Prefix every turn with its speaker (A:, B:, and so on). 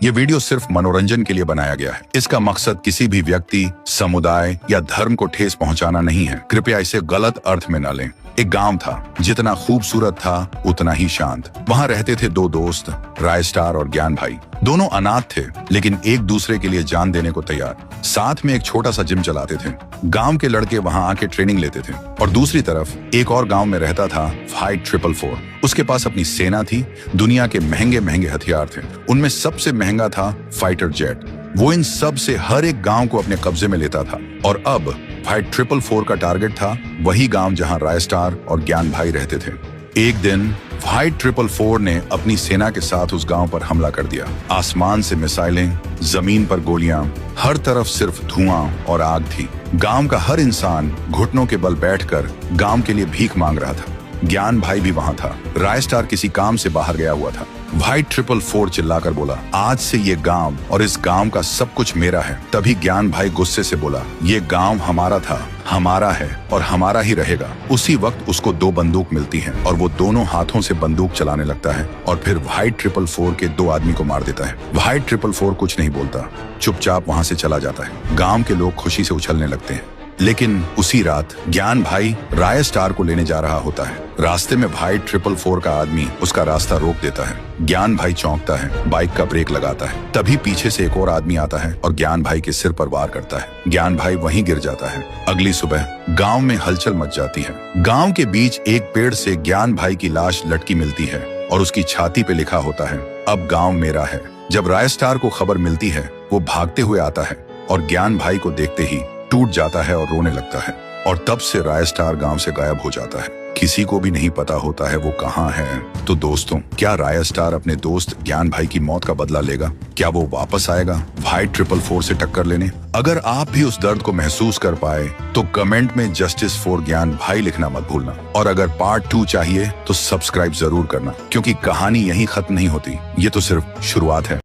A: ये वीडियो सिर्फ मनोरंजन के लिए बनाया गया है। इसका मकसद किसी भी व्यक्ति, समुदाय या धर्म को ठेस पहुंचाना नहीं है। कृपया इसे गलत अर्थ में न लें। एक गांव था, जितना खूबसूरत था उतना ही शांत। वहां रहते थे दो दोस्त, राय स्टार और ज्ञान भाई। दोनों अनाथ थे, लेकिन एक दूसरे के लिए जान देने को तैयार। साथ में एक छोटा सा जिम चलाते थे। गांव के लड़के वहां आके ट्रेनिंग लेते थे। और दूसरी तरफ एक और गांव में रहता था फाइट 444। उसके पास अपनी सेना थी, दुनिया के महंगे महंगे हथियार थे। उनमें सबसे महंगा था फाइटर जेट। वो इन सब से हर एक गांव को अपने कब्जे में लेता था। और अब फाइट 444 का टारगेट था वही गांव जहां राय स्टार और ज्ञान भाई रहते थे। एक दिन फाइट 444 ने अपनी सेना के साथ उस गांव पर हमला कर दिया। आसमान से मिसाइलें, जमीन पर गोलियां, हर तरफ सिर्फ धुआं और आग थी। गांव का हर इंसान घुटनों के बल बैठकर गांव के लिए भीख मांग रहा था। ज्ञान भाई भी वहां था। राय स्टार किसी काम से बाहर गया हुआ था। फाइट 444 चिल्लाकर बोला, आज से ये गांव और इस गांव का सब कुछ मेरा है। तभी ज्ञान भाई गुस्से से बोला, ये गांव हमारा था, हमारा है और हमारा ही रहेगा। उसी वक्त उसको दो बंदूक मिलती हैं और वो दोनों हाथों से बंदूक चलाने लगता है और फिर फाइट 444 के दो आदमी को मार देता है। फाइट 444 कुछ नहीं बोलता, चुपचाप वहां से चला जाता है। गांव के लोग खुशी से उछलने लगते हैं। लेकिन उसी रात ज्ञान भाई राय स्टार को लेने जा रहा होता है। रास्ते में फाइट 444 का आदमी उसका रास्ता रोक देता है। ज्ञान भाई चौंकता है, बाइक का ब्रेक लगाता है। तभी पीछे से एक और आदमी आता है और ज्ञान भाई के सिर पर वार करता है। ज्ञान भाई वहीं गिर जाता है। अगली सुबह गांव में हलचल मच जाती है। गांव के बीच एक पेड़ से ज्ञान भाई की लाश लटकी मिलती है और उसकी छाती पे लिखा होता है, अब गांव मेरा है। जब राय स्टार को खबर मिलती है, वो भागते हुए आता है और ज्ञान भाई को देखते ही टूट जाता है और रोने लगता है। और तब से राय स्टार गांव से गायब हो जाता है। किसी को भी नहीं पता होता है वो कहाँ है। तो दोस्तों, क्या राय स्टार अपने दोस्त ज्ञान भाई की मौत का बदला लेगा? क्या वो वापस आएगा फाइट 444 से टक्कर लेने? अगर आप भी उस दर्द को महसूस कर पाए तो कमेंट में जस्टिस फॉर ज्ञान भाई लिखना मत भूलना। और अगर पार्ट 2 चाहिए तो सब्सक्राइब जरूर करना, क्योंकि कहानी यहीं खत्म नहीं होती। ये तो सिर्फ शुरुआत है।